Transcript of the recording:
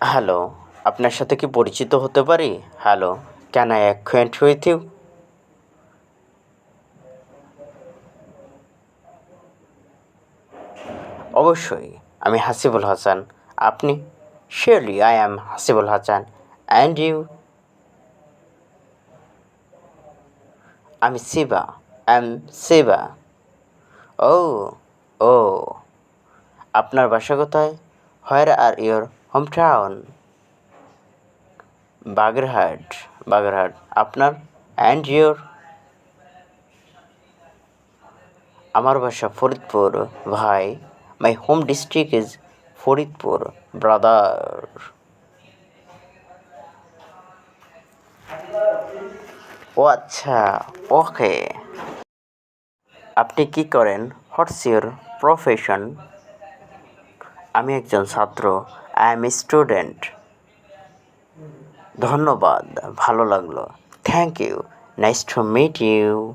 Hello, আপনার সাথে কি পরিচিত হতে পারি? Hello, can I acquaint with you? অবশ্যই, আমি হাসিবুল হাসান। আপনি? Surely I am Hasibul Hasan. And you? আমি শিবা। অ্যাম শিবা। ও, ও, আপনার বাসা কোথায়? Where are your home town? Bagerhat. Bagerhat. আপনার? And your? আমার বাসা ফরিদপুর। ভাই, my home district is Faridpur, brother. ও আচ্ছা, ওকে। আপনি কি করেন? What's your profession? আমি একজন ছাত্র। I am student. ধন্যবাদ, ভালো লাগলো। Thank you. Nice to meet you.